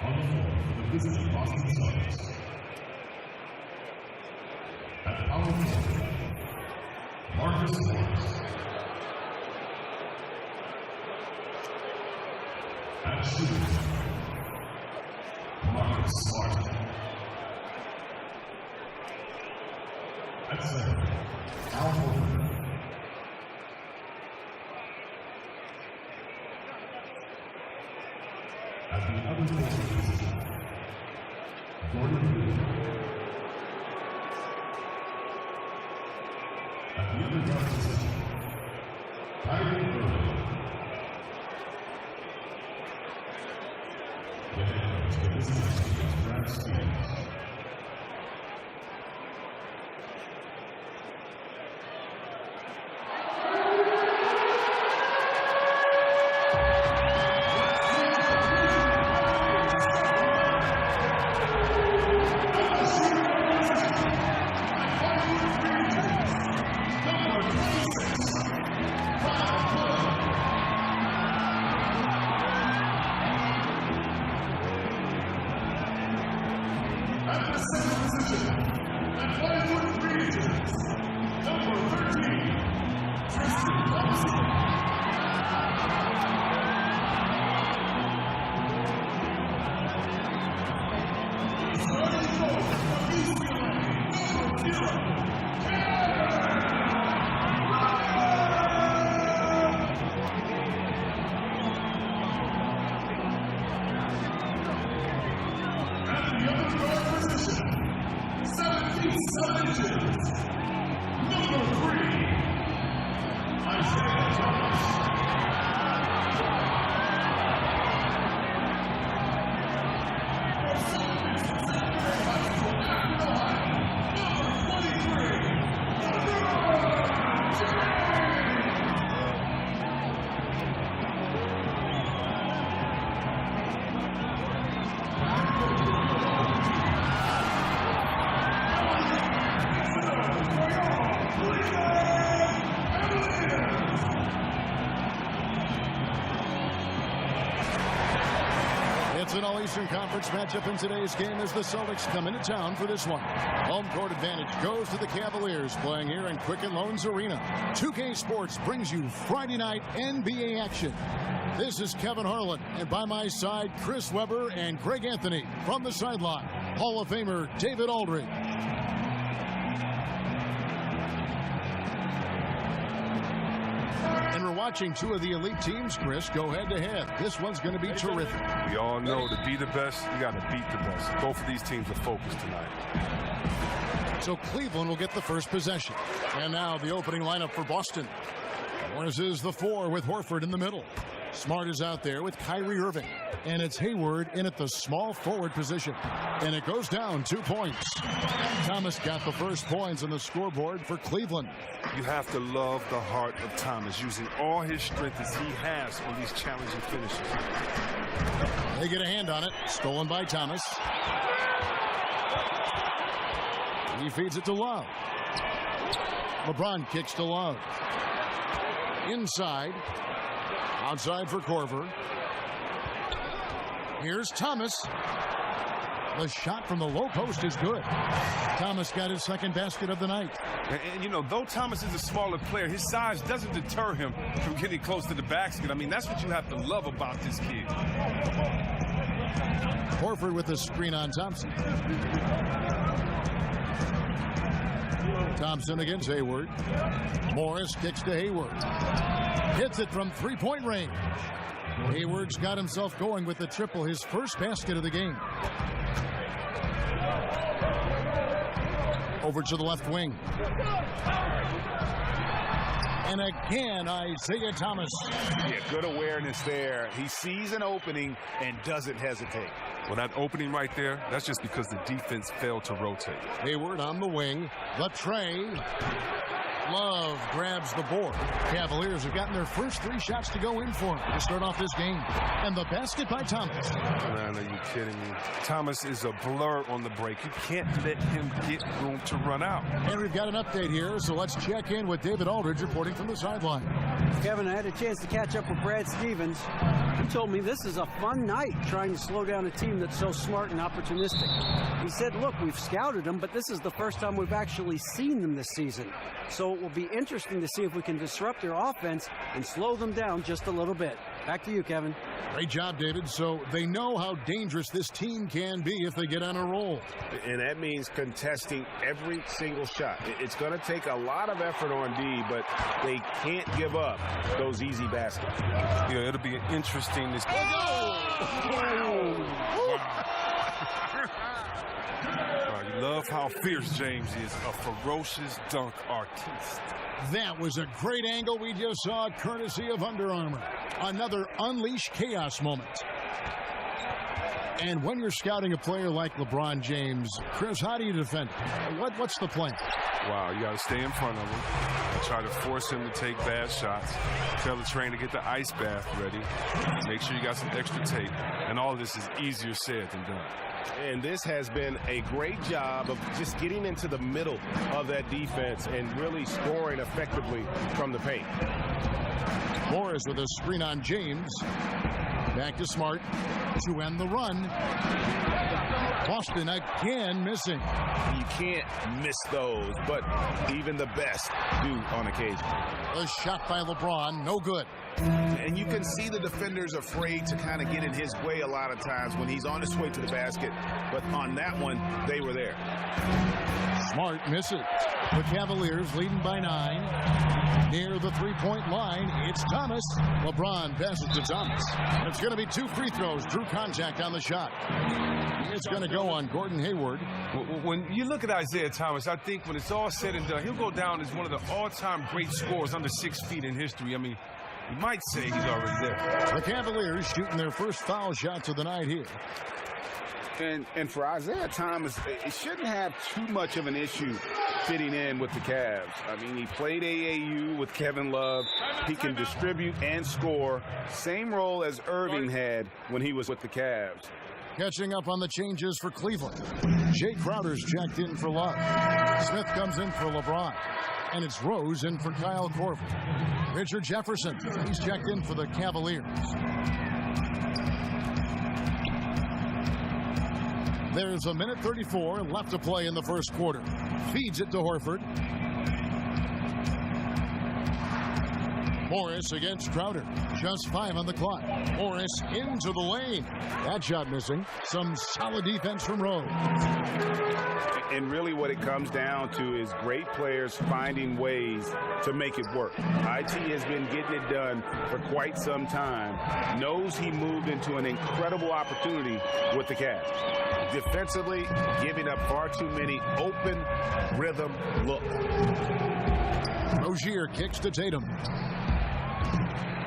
On the floor for the visiting Boston Celtics. At power forward, Marcus Morris. At shooting, Marcus Smart. At center, Al Horford. At the other forward position, Gordon Lee. At the other guard position, Kyrie Irving. The head coach of this team is Brad Stevens. An All-Eastern Conference matchup in today's game as the Celtics come into town for this one. Home court advantage goes to the Cavaliers, playing here in Quicken Loans Arena. 2K Sports brings you Friday night NBA action. This is Kevin Harlan, and by my side, Chris Webber and Greg Anthony. From the sideline, Hall of Famer David Aldridge. And we're watching two of the elite teams, Chris, go head-to-head. This one's going to be terrific. We all know to be the best, you got to beat the best. Both of these teams are focused tonight. So Cleveland will get the first possession. And now the opening lineup for Boston. Morris is the 4 with Horford in the middle. Smart is out there with Kyrie Irving. And it's Hayward in at the small forward position. And it goes down 2 points. Thomas got the first points on the scoreboard for Cleveland. You have to love the heart of Thomas, using all his strength as he has on these challenging finishes. They get a hand on it. Stolen by Thomas. He feeds it to Love. LeBron kicks to Love. Inside. Outside for Korver. Here's Thomas. The shot from the low post is good. Thomas got his second basket of the night. And you know, though Thomas is a smaller player, his size doesn't deter him from getting close to the basket. I mean, that's what you have to love about this kid. Horford with the screen on Thompson. Thompson against Hayward. Morris kicks to Hayward. Hits it from three-point range. Hayward's got himself going with the triple, his first basket of the game. Over to the left wing. And again, Isaiah Thomas. Yeah, good awareness there. He sees an opening and doesn't hesitate. Well, that opening right there, that's just because the defense failed to rotate. Hayward on the wing. The tray. Love grabs the board. Cavaliers have gotten their first 3 shots to go in for him to start off this game. And the basket by Thomas. Man, are you kidding me? Thomas is a blur on the break. You can't let him get room to run out. And we've got an update here, so let's check in with David Aldridge reporting from the sideline. Kevin, I had a chance to catch up with Brad Stevens. He told me this is a fun night trying to slow down a team that's so smart and opportunistic. He said, look, we've scouted them, but this is the first time we've actually seen them this season. So it will be interesting to see if we can disrupt their offense and slow them down just a little bit. Back to you, Kevin. Great job, David. So they know how dangerous this team can be if they get on a roll. And that means contesting every single shot. It's going to take a lot of effort on D, but they can't give up those easy baskets. Yeah, it'll be interesting to see. You love how fierce James is, a ferocious dunk artiste. That was a great angle we just saw, courtesy of Under Armour. Another Unleash Chaos moment. And when you're scouting a player like LeBron James, Chris, how do you defend him? What's the plan? Wow, you got to stay in front of him. Try to force him to take bad shots. Tell the trainer to get the ice bath ready. Make sure you got some extra tape. And all of this is easier said than done. And this has been a great job of just getting into the middle of that defense and really scoring effectively from the paint. Morris with a screen on James. Back to Smart to end the run. Boston again missing. You can't miss those, but even the best do on occasion. A shot by LeBron, no good. And you can see the defenders afraid to kind of get in his way a lot of times when he's on his way to the basket. But on that one, they were there. Smart misses. The Cavaliers leading by 9. Near the three-point line, it's Thomas. LeBron passes to Thomas. It's going to be 2 free throws. Drew contact on the shot. It's going to go on Gordon Hayward. When you look at Isaiah Thomas, I think when it's all said and done, he'll go down as one of the all-time great scorers under 6 feet in history. I mean, you might say he's already there. The Cavaliers shooting their first foul shots of the night here. And for Isaiah Thomas, it shouldn't have too much of an issue fitting in with the Cavs. I mean, he played AAU with Kevin Love. He can distribute and score. Same role as Irving had when he was with the Cavs. Catching up on the changes for Cleveland. Jay Crowder's checked in for Love. Smith comes in for LeBron. And it's Rose in for Kyle Korver. Richard Jefferson, he's checked in for the Cavaliers. There's a minute 34 left to play in the first quarter. Feeds it to Horford. Morris against Crowder. Just 5 on the clock. Morris into the lane. That shot missing. Some solid defense from Rose. And really what it comes down to is great players finding ways to make it work. IT has been getting it done for quite some time. Knows he moved into an incredible opportunity with the Cavs. Defensively, giving up far too many open rhythm looks. Rozier kicks to Tatum.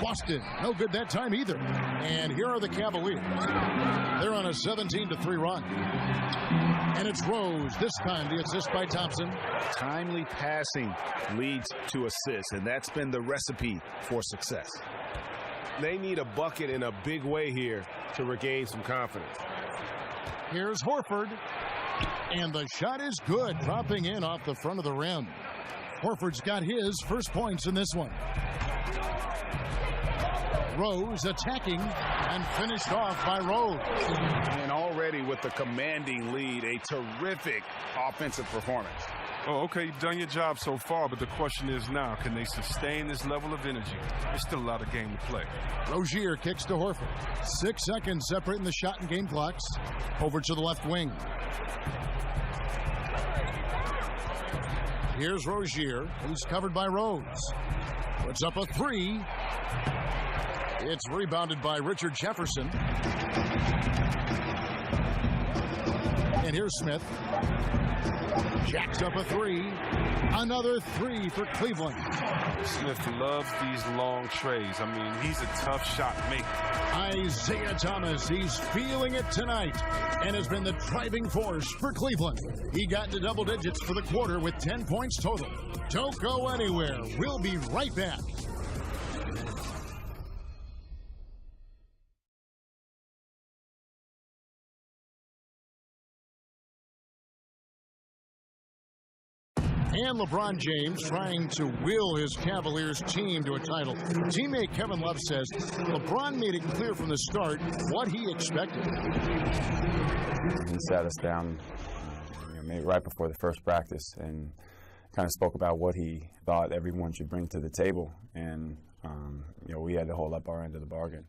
Boston, no good that time either. And here are the Cavaliers. They're on a 17-3 run. And it's Rose. This time the assist by Thompson. Timely passing leads to assists, and that's been the recipe for success. They need a bucket in a big way here to regain some confidence. Here's Horford. And the shot is good, dropping in off the front of the rim. Horford's got his first points in this one. Rose attacking and finished off by Rose. And already with the commanding lead, a terrific offensive performance. Oh, okay, you've done your job so far, but the question is now, can they sustain this level of energy? There's still a lot of game to play. Rozier kicks to Horford. 6 seconds separating the shot and game clocks. Over to the left wing. Here's Rozier. He's covered by Rose. Puts up a 3. It's rebounded by Richard Jefferson. And here's Smith. Jacks up a 3. Another 3 for Cleveland. Smith loves these long trays. I mean, he's a tough shot maker. Isaiah Thomas, he's feeling it tonight and has been the driving force for Cleveland. He got into double digits for the quarter with 10 points total. Don't go anywhere. We'll be right back. And LeBron James trying to will his Cavaliers team to a title. Teammate Kevin Love says LeBron made it clear from the start what he expected. He sat us down maybe right before the first practice and kind of spoke about what he thought everyone should bring to the table. And, we had to hold up our end of the bargain.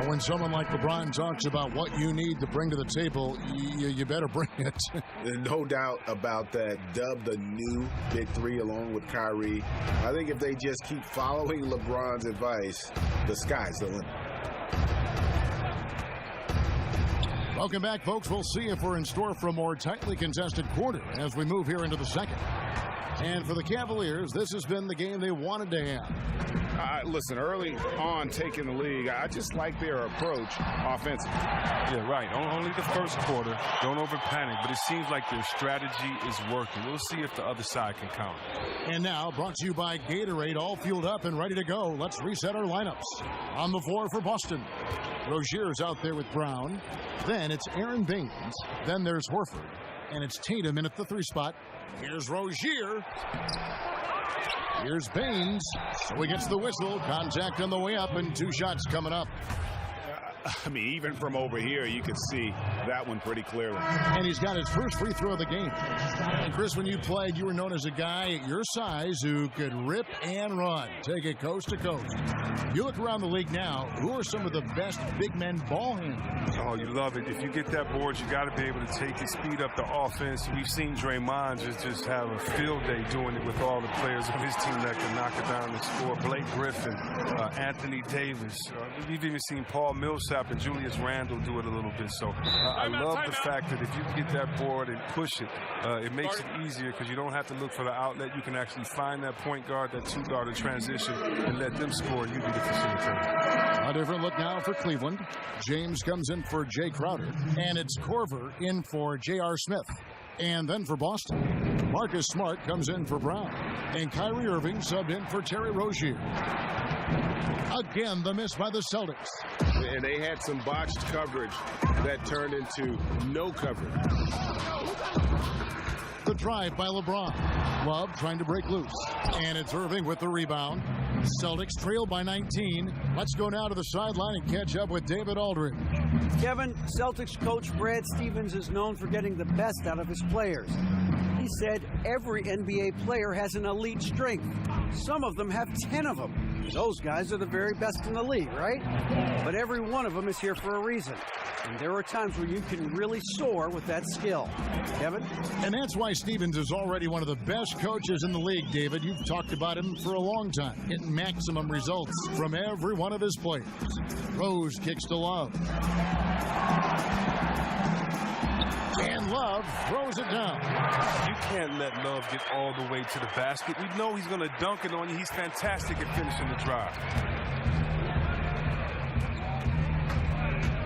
When someone like LeBron talks about what you need to bring to the table, you better bring it. There's no doubt about that. Dubbed the new Big Three along with Kyrie. I think if they just keep following LeBron's advice, the sky's the limit. Welcome back, folks. We'll see if we're in store for a more tightly contested quarter as we move here into the second. And for the Cavaliers, this has been the game they wanted to have. Listen, early on taking the league, I just like their approach offensively. Yeah, right. Only the first quarter. Don't over-panic, but it seems like their strategy is working. We'll see if the other side can counter. And now, brought to you by Gatorade, all fueled up and ready to go. Let's reset our lineups. On the floor for Boston, Rozier's out there with Brown. Then it's Aaron Baines. Then there's Horford. And it's Tatum in at the 3 spot. Here's Rozier. Here's Baines. So he gets the whistle. Contact on the way up and 2 shots coming up. I mean, even from over here, you can see that one pretty clearly. And he's got his first free throw of the game. And Chris, when you played, you were known as a guy at your size who could rip and run, take it coast to coast. You look around the league now, who are some of the best big men ball handlers? Oh, you love it. If you get that board, you got to be able to take it, speed up the offense. We've seen Draymond just have a field day doing it with all the players on his team that can knock it down and score. Blake Griffin, Anthony Davis. We've even seen Paul Millsap and Julius Randle do it a little bit. So I love the fact that if you get that board and push it, it makes it easier because you don't have to look for the outlet. You can actually find that point guard, that 2-guard in transition, and let them score. You be the facilitator. A different look now for Cleveland. James comes in for Jay Crowder, and it's Korver in for J.R. Smith. And then for Boston, Marcus Smart comes in for Brown, and Kyrie Irving subbed in for Terry Rozier. Again, the miss by the Celtics. And they had some botched coverage that turned into no coverage. The drive by LeBron. Love trying to break loose. And it's Irving with the rebound. Celtics trail by 19. Let's go now to the sideline and catch up with David Aldridge. Kevin, Celtics coach Brad Stevens is known for getting the best out of his players. He said every NBA player has an elite strength. Some of them have 10 of them. Those guys are the very best in the league, right? But every one of them is here for a reason. And there are times where you can really soar with that skill. Kevin? And that's why Stevens is already one of the best coaches in the league, David. You've talked about him for a long time, getting maximum results from every one of his players. Rose kicks to Love. And Love throws it down. You can't let Love get all the way to the basket. We know he's going to dunk it on you. He's fantastic at finishing the drive.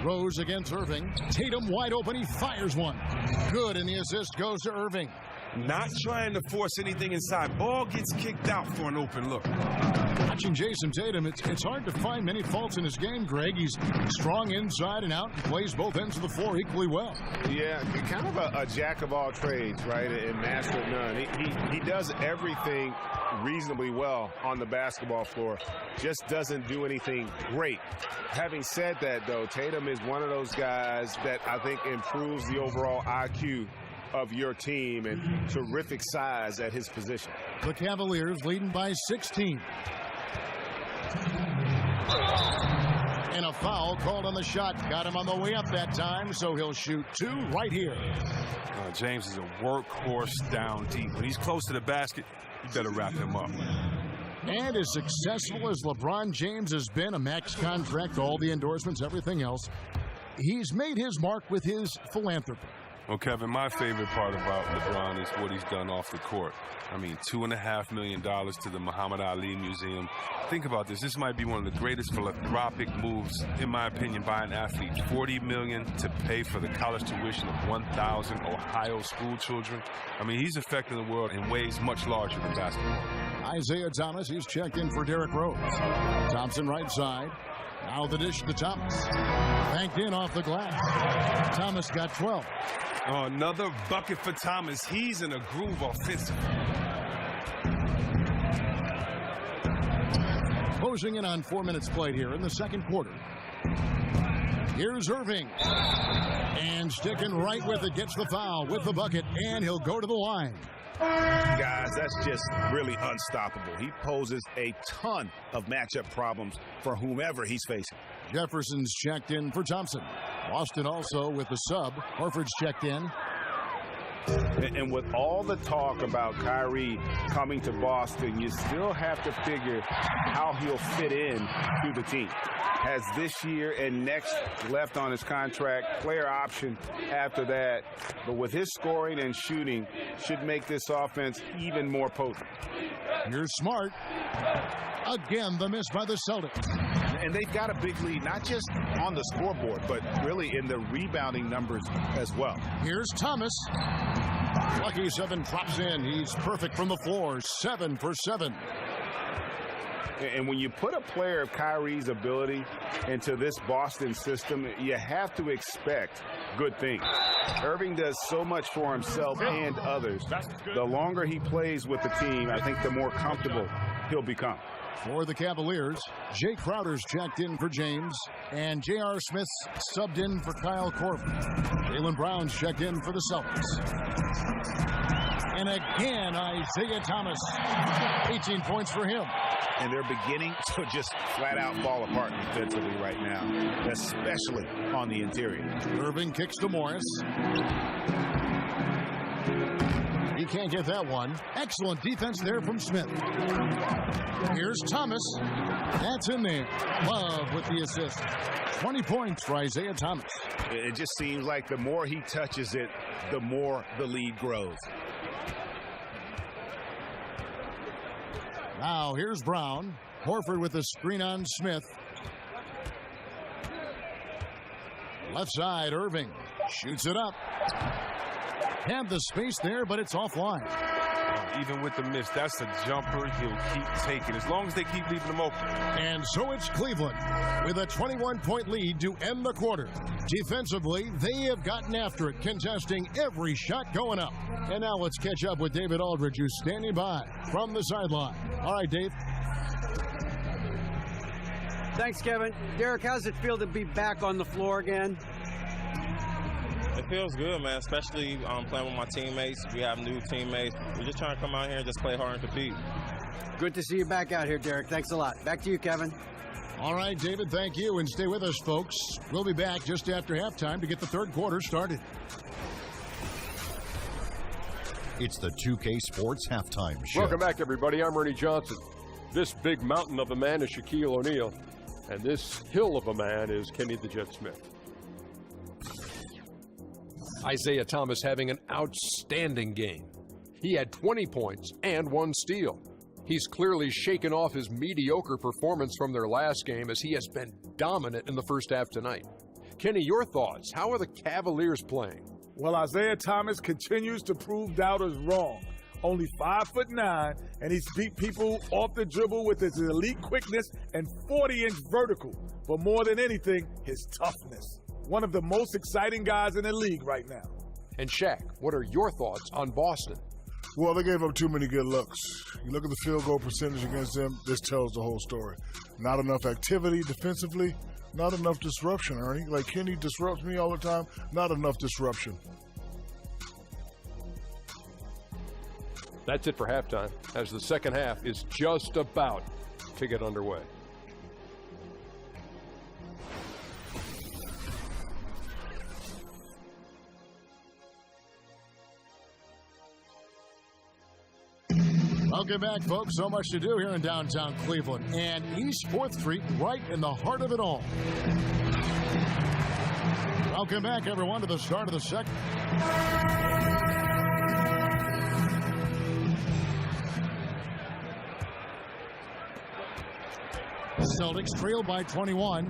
Rose against Irving. Tatum wide open. He fires one. Good, and the assist goes to Irving. Not trying to force anything inside. Ball gets kicked out for an open look. Watching Jason Tatum, it's hard to find many faults in his game, Greg. He's strong inside and out and plays both ends of the floor equally well. Yeah, kind of a jack of all trades, right, and master of none. He does everything reasonably well on the basketball floor, just doesn't do anything great. Having said that, though, Tatum is one of those guys that I think improves the overall IQ of your team and terrific size at his position. The Cavaliers leading by 16. And a foul called on the shot. Got him on the way up that time, so he'll shoot 2 right here. James is a workhorse down deep. When he's close to the basket, you better wrap him up. And as successful as LeBron James has been, a max contract, all the endorsements, everything else, he's made his mark with his philanthropy. Well, Kevin, my favorite part about LeBron is what he's done off the court. I mean, $2.5 million to the Muhammad Ali Museum. Think about this. This might be one of the greatest philanthropic moves, in my opinion, by an athlete. $40 million to pay for the college tuition of 1,000 Ohio school children. I mean, he's affecting the world in ways much larger than basketball. Isaiah Thomas, he's checked in for Derrick Rose. Thompson right side. Now the dish to Thomas. Banked in off the glass. Thomas got 12. Oh, another bucket for Thomas. He's in a groove offensively. Closing in on 4 minutes played here in the second quarter. Here's Irving. And sticking right with it, gets the foul with the bucket, and he'll go to the line. Guys, that's just really unstoppable. He poses a ton of matchup problems for whomever he's facing. Jefferson's checked in for Thompson. Boston also with the sub. Horford's checked in. And with all the talk about Kyrie coming to Boston, you still have to figure how he'll fit in to the team. Has this year and next left on his contract, player option after that. But with his scoring and shooting, should make this offense even more potent. Here's Smart. Again, the miss by the Celtics. And they've got a big lead, not just on the scoreboard, but really in the rebounding numbers as well. Here's Thomas. Lucky 7 drops in. He's perfect from the floor. 7 for 7. And when you put a player of Kyrie's ability into this Boston system, you have to expect good things. Irving does so much for himself and others. The longer he plays with the team, I think the more comfortable he'll become. For the Cavaliers, Jay Crowder's checked in for James, and J.R. Smith's subbed in for Kyle Korver. Jaylen Brown's checked in for the Celtics. And again, Isaiah Thomas. 18 points for him. And they're beginning to just flat out fall apart defensively right now, especially on the interior. Irving kicks to Morris. He can't get that one. Excellent defense there from Smith. Here's Thomas. That's in there. Love with the assist. 20 points for Isaiah Thomas. It just seems like the more he touches it, the more the lead grows. Now here's Brown. Horford with the screen on Smith. Left side, Irving. Shoots it up. Have the space there, but it's offline. Even with the miss, that's a jumper he'll keep taking as long as they keep leaving him open. And so it's Cleveland with a 21-point lead to end the quarter. Defensively, they have gotten after it, contesting every shot going up. And now let's catch up with David Aldridge, who's standing by from the sideline. All right, Dave. Thanks, Kevin. Derek, how's it feel to be back on the floor again? It feels good, man, especially playing with my teammates. We have new teammates. We're just trying to come out here and just play hard and compete. Good to see you back out here, Derek. Thanks a lot. Back to you, Kevin. All right, David, thank you. And stay with us, folks. We'll be back just after halftime to get the third quarter started. It's the 2K Sports Halftime Show. Welcome back, everybody. I'm Ernie Johnson. This big mountain of a man is Shaquille O'Neal, and this hill of a man is Kenny the Jet Smith. Isaiah Thomas having an outstanding game. He had 20 points and 1 steal. He's clearly shaken off his mediocre performance from their last game as he has been dominant in the first half tonight. Kenny, your thoughts? How are the Cavaliers playing? Well, Isaiah Thomas continues to prove doubters wrong. Only 5'9", and he's beat people off the dribble with his elite quickness and 40-inch vertical. But more than anything, his toughness. One of the most exciting guys in the league right now. And Shaq, what are your thoughts on Boston? Well, they gave up too many good looks. You look at the field goal percentage against them, this tells the whole story. Not enough activity defensively, not enough disruption, Ernie. Like Kenny disrupts me all the time, not enough disruption. That's it for halftime, as the second half is just about to get underway. Welcome back, folks. So much to do here in downtown Cleveland. And East 4th Street right in the heart of it all. Welcome back, everyone, to the start of the second. Celtics trail by 21.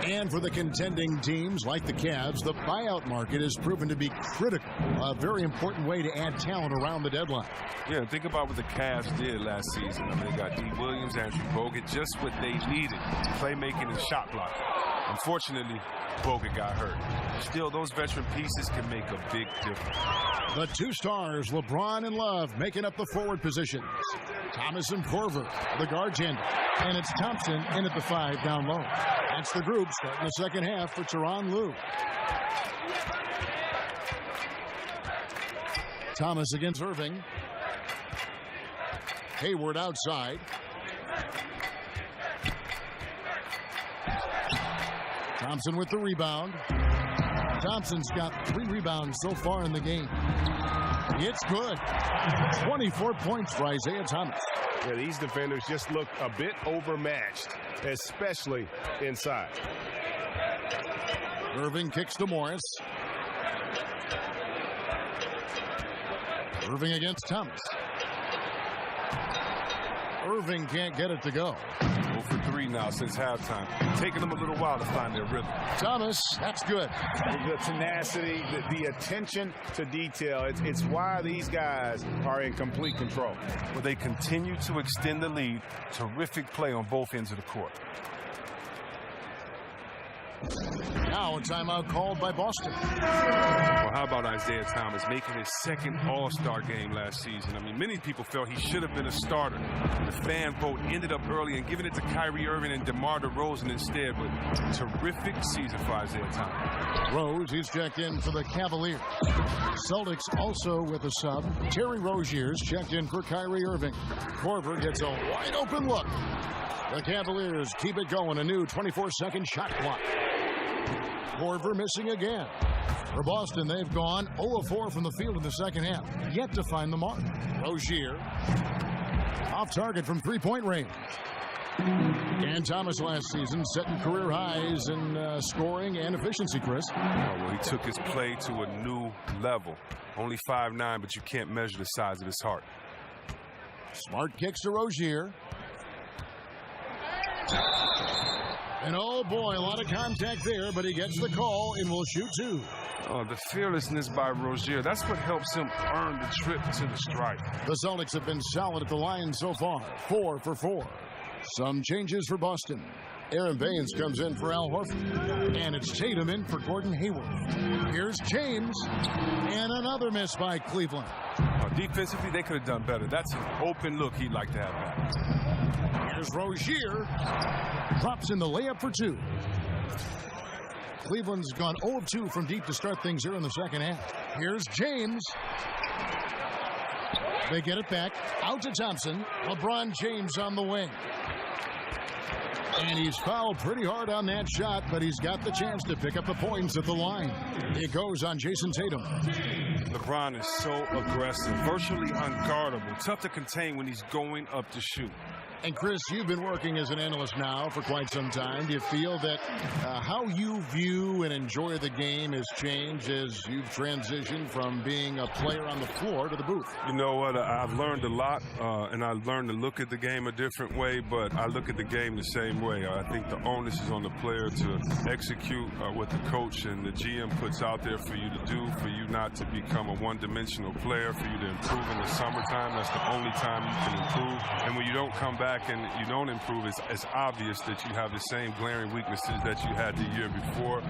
And for the contending teams like the Cavs, the buyout market has proven to be critical. A very important way to add talent around the deadline. Yeah, think about what the Cavs did last season. I mean, they got D. Williams, Andrew Bogut, just what they needed, playmaking and shot blocking. Unfortunately, Bogut got hurt. Still, those veteran pieces can make a big difference. The two stars, LeBron and Love, making up the forward positions. Thomas and Korver, the guards in. And it's Thompson in at the 5 down low. That's the group starting the second half for Tyronn Lue. Thomas against Irving. Hayward outside. Thompson with the rebound. Thompson's got 3 rebounds so far in the game. It's good. 24 points for Isaiah Thomas. Yeah, these defenders just look a bit overmatched, especially inside. Irving kicks to Morris. Irving against Thomas. Irving can't get it to go. 0 for 3 now since halftime. Taking them a little while to find their rhythm. Thomas, that's good. The tenacity, the attention to detail. It's why these guys are in complete control. Well, they continue to extend the lead. Terrific play on both ends of the court. Now a timeout called by Boston. Well, how about Isaiah Thomas making his second All-Star game last season? I mean, many people felt he should have been a starter. The fan vote ended up early and giving it to Kyrie Irving and DeMar DeRozan instead, but terrific season for Isaiah Thomas. Rose, he's checked in for the Cavaliers. Celtics also with a sub. Terry Rozier's checked in for Kyrie Irving. Korver gets a wide open look. The Cavaliers keep it going. A new 24-second shot clock. Korver missing again. For Boston, they've gone 0-4 from the field in the second half. Yet to find the mark. Rozier off target from three-point range. And Thomas last season setting career highs in scoring and efficiency, Chris. Oh, well, he took his play to a new level. Only 5'9", but you can't measure the size of his heart. Smart kicks to Rozier. And oh boy, a lot of contact there, but he gets the call and will shoot 2. Oh, the fearlessness by Rozier. That's what helps him earn the trip to the stripe. The Celtics have been solid at the line so far. 4 for 4. Some changes for Boston. Aaron Baines comes in for Al Horford. And it's Tatum in for Gordon Hayward. Here's James. And another miss by Cleveland. Defensively, they could have done better. That's an open look he'd like to have back. Here's Rozier. Drops in the layup for 2. Cleveland's gone 0 of 2 from deep to start things here in the second half. Here's James. They get it back. Out to Thompson. LeBron James on the wing. And he's fouled pretty hard on that shot, but he's got the chance to pick up the points at the line. It goes on Jason Tatum. LeBron is so aggressive, virtually unguardable, tough to contain when he's going up to shoot. And Chris, you've been working as an analyst now for quite some time. Do you feel that how you view and enjoy the game has changed as you've transitioned from being a player on the floor to the booth? You know what? I've learned a lot, and I've learned to look at the game a different way, but I look at the game the same way. I think the onus is on the player to execute what the coach and the GM puts out there for you to do, for you not to become a one-dimensional player, for you to improve in the summertime. That's the only time you can improve. And when you don't come back and you don't improve, it's obvious that you have the same glaring weaknesses that you had the year before.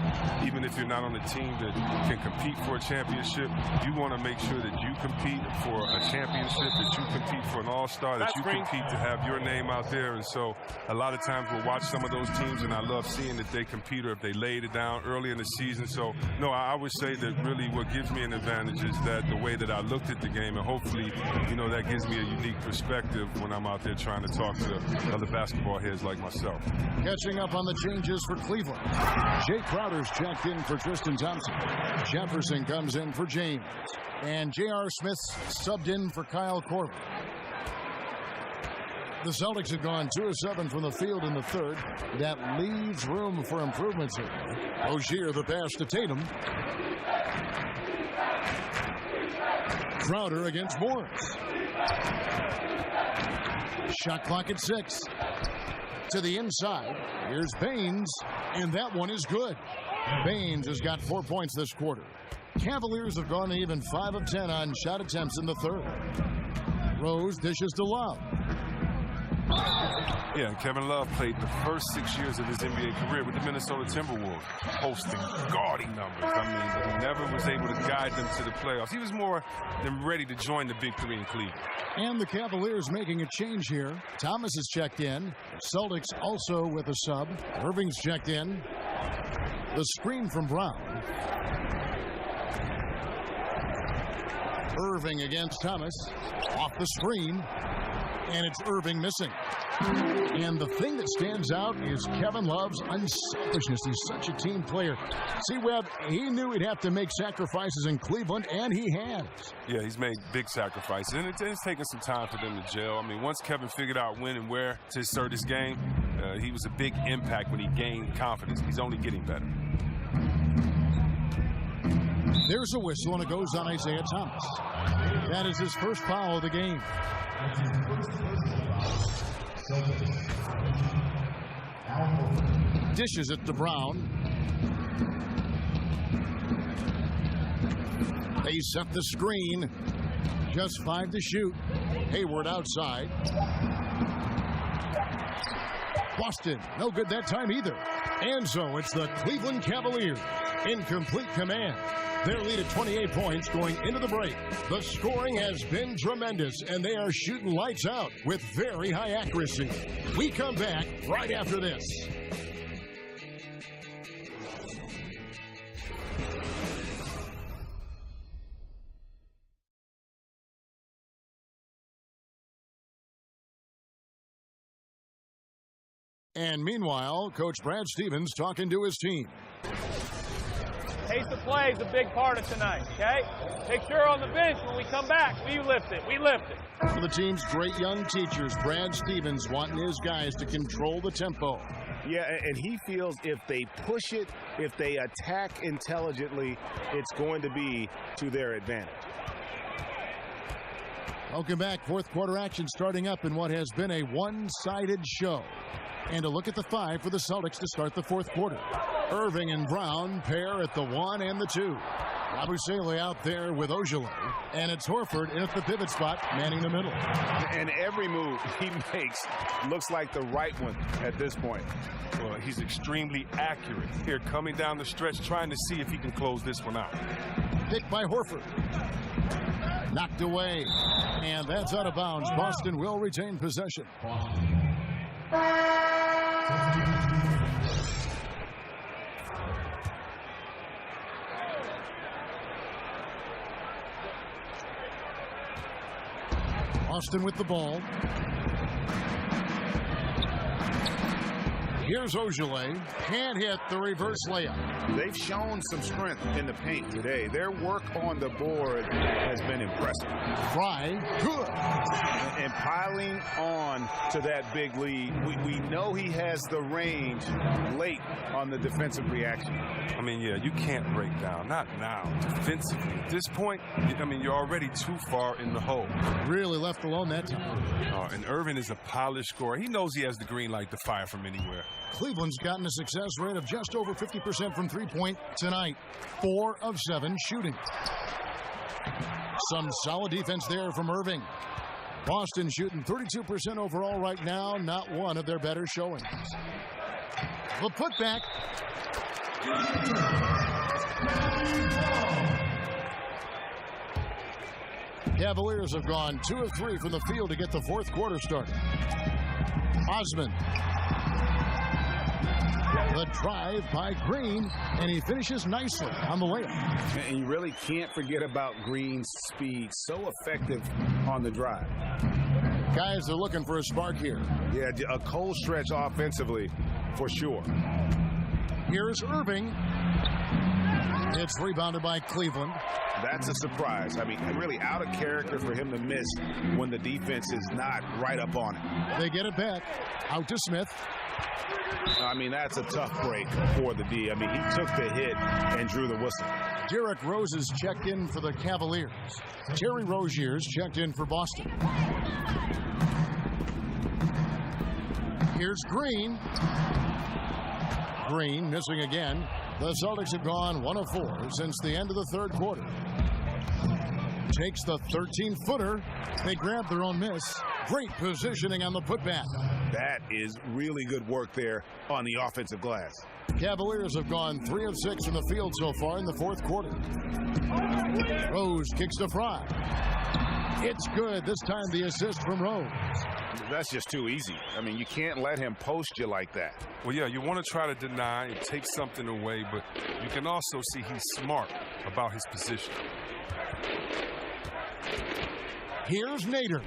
Even if you're not on a team that can compete for a championship, you want to make sure that you compete for a championship, that you compete for an all-star, that you compete to have your name out there. And so a lot of times we'll watch some of those teams, and I love seeing that they compete or if they laid it down early in the season. So, no, I would say that really what gives me an advantage is that the way that I looked at the game, and hopefully, you know, that gives me a unique perspective when I'm out there trying to talk to other basketball heads like myself. Catching up on the changes for Cleveland. Jay Crowder's checked in for Tristan Thompson. Jefferson comes in for James. And J.R. Smith's subbed in for Kyle Korver. The Celtics have gone 2 of 7 from the field in the third. That leaves room for improvements here. Rozier, the pass to Tatum. Crowder against Morris. Shot clock at 6. To the inside. Here's Baines, and that one is good. Baines has got 4 points this quarter. Cavaliers have gone even 5 of 10 on shot attempts in the third. Rose dishes to Love. Yeah, and Kevin Love played the first 6 years of his NBA career with the Minnesota Timberwolves, posting gaudy numbers. I mean, but he never was able to guide them to the playoffs. He was more than ready to join the Big Three in Cleveland. And the Cavaliers making a change here. Thomas is checked in. Celtics also with a sub. Irving's checked in. The screen from Brown. Irving against Thomas. Off the screen. And it's Irving missing. And the thing that stands out is Kevin Love's unselfishness. He's such a team player. See, Webb, he knew he'd have to make sacrifices in Cleveland, and he has. Yeah, he's made big sacrifices, and it's taken some time for them to gel. I mean, once Kevin figured out when and where to start this game, he was a big impact when he gained confidence. He's only getting better. There's a whistle, and it goes on Isaiah Thomas. That is his first foul of the game. Dishes it to Brown. They set the screen. Just 5 to shoot. Hayward outside. Boston, no good that time either. And so it's the Cleveland Cavaliers in complete command. Their lead at 28 points going into the break. The scoring has been tremendous, and they are shooting lights out with very high accuracy. We come back right after this. And meanwhile, Coach Brad Stevens talking to his team. Pace of play is a big part of tonight, okay? Make sure on the bench when we come back, we lift it. For the team's great young teachers, Brad Stevens wanting his guys to control the tempo. Yeah, and he feels if they push it, if they attack intelligently, it's going to be to their advantage. Welcome back. Fourth quarter action starting up in what has been a one-sided show. And a look at the 5 for the Celtics to start the fourth quarter. Irving and Brown pair at the 1 and the 2. Abusele out there with Ojale. And it's Horford in at the pivot spot, manning the middle. And every move he makes looks like the right one at this point. Well, he's extremely accurate here, coming down the stretch, trying to see if he can close this one out. Picked by Horford. Knocked away. And that's out of bounds. Boston will retain possession. Austin with the ball. Here's Ojale. Can't hit the reverse layup. They've shown some strength in the paint today. Their work on the board has been impressive. Fry, good. And piling on to that big lead, we know he has the range late on the defensive reaction. I mean, yeah, you can't break down. Not now. Defensively. At this point, I mean, you're already too far in the hole. Really left alone that time. And Irvin is a polished scorer. He knows he has the green light to fire from anywhere. Cleveland's gotten a success rate of just over 50% from three-point tonight. 4 of 7 shooting. Some solid defense there from Irving. Boston shooting 32% overall right now. Not one of their better showings. The putback. Cavaliers have gone 2 of 3 from the field to get the fourth quarter started. Osman. The drive by Green, and he finishes nicely on the layup. And you really can't forget about Green's speed. So effective on the drive. Guys are looking for a spark here. Yeah, a cold stretch offensively for sure. Here's Irving. It's rebounded by Cleveland. That's a surprise. I mean, really out of character for him to miss when the defense is not right up on it. They get it back. Out to Smith. I mean, that's a tough break for the D. I mean, he took the hit and drew the whistle. Derrick Rose is checked in for the Cavaliers. Terry Rozier's checked in for Boston. Here's Green. Green missing again. The Celtics have gone 1 of 4 since the end of the third quarter. Takes the 13-footer. They grab their own miss. Great positioning on the putback. That is really good work there on the offensive glass. Cavaliers have gone 3 of 6 from the field so far in the fourth quarter. Rose kicks to Fry. It's good. This time the assist from Rose. That's just too easy. I mean, you can't let him post you like that. Well, yeah, you want to try to deny and take something away, but you can also see he's smart about his position. Here's Nader.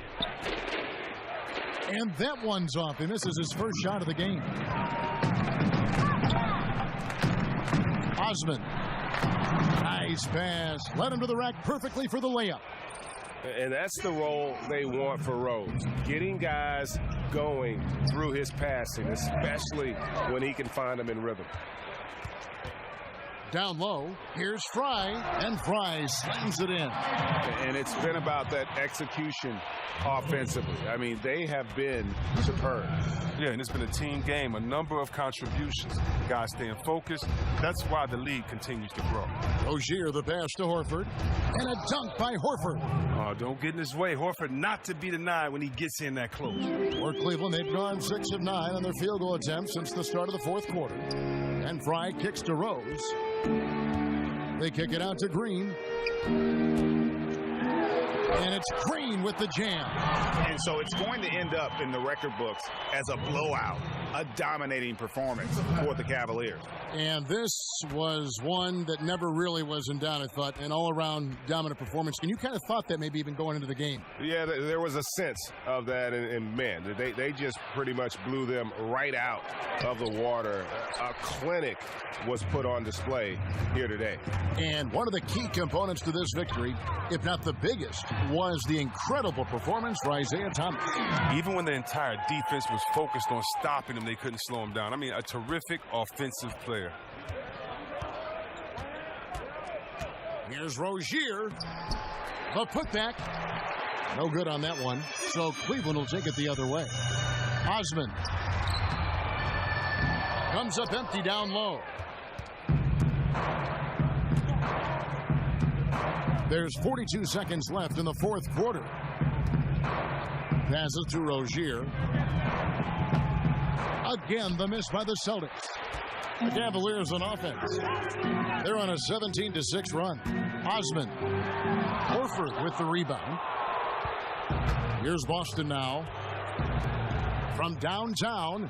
And that one's off. He misses his first shot of the game. Osman. Nice pass. Led him to the rack perfectly for the layup. And that's the role they want for Rose. Getting guys going through his passing, especially when he can find them in rhythm. Down low, here's Fry, and Fry slams it in. And it's been about that execution offensively. I mean, they have been superb. Yeah, and it's been a team game, a number of contributions. Guys staying focused. That's why the league continues to grow. Rozier, the pass to Horford, and a dunk by Horford. Oh, don't get in his way. Horford not to be denied when he gets in that close. For Cleveland, they've gone 6 of 9 on their field goal attempts since the start of the fourth quarter. And Fry kicks to Rose. They kick it out to Green. And it's Green with the jam. And so it's going to end up in the record books as a blowout, a dominating performance for the Cavaliers. And this was one that never really was in doubt, I thought, an all-around dominant performance. And you kind of thought that maybe even going into the game. Yeah, there was a sense of that, and man, they just pretty much blew them right out of the water. A clinic was put on display here today. And one of the key components to this victory, if not the biggest, was the incredible performance for Isaiah Thomas. Even when the entire defense was focused on stopping him, they couldn't slow him down. I mean, a terrific offensive player. Here's Rozier. The putback. No good on that one. So Cleveland will take it the other way. Osman. Comes up empty down low. There's 42 seconds left in the fourth quarter. Passes to Rozier. Again, the miss by the Celtics. The Cavaliers on offense. They're on a 17-6 run. Osman. Horford with the rebound. Here's Boston now. From downtown,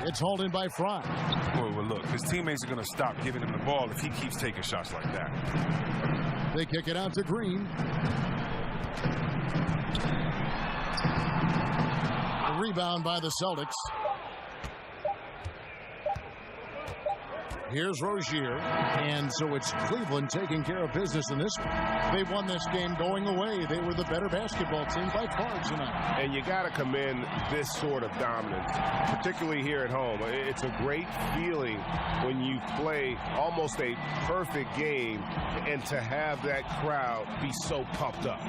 it's hauled in by Fry. Well, look, his teammates are going to stop giving him the ball if he keeps taking shots like that. They kick it out to Green. A rebound by the Celtics. Here's Rozier, and so it's Cleveland taking care of business in this one. They won this game going away. They were the better basketball team by far tonight. And you got to commend this sort of dominance, particularly here at home. It's a great feeling when you play almost a perfect game and to have that crowd be so pumped up.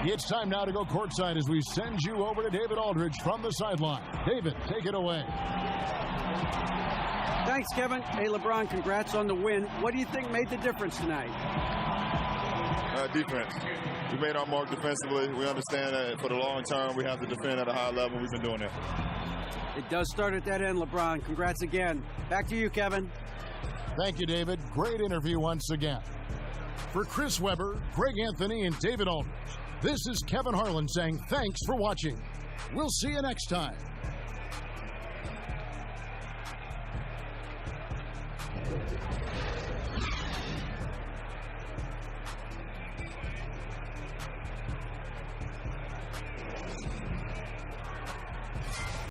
It's time now to go courtside as we send you over to David Aldridge from the sideline. David, take it away. Thanks, Kevin. Hey, LeBron, congrats on the win. What do you think made the difference tonight? Defense. We made our mark defensively. We understand that for the long term, we have to defend at a high level. We've been doing it. It does start at that end, LeBron. Congrats again. Back to you, Kevin. Thank you, David. Great interview once again. For Chris Webber, Greg Anthony, and David Aldridge, this is Kevin Harlan saying thanks for watching. We'll see you next time.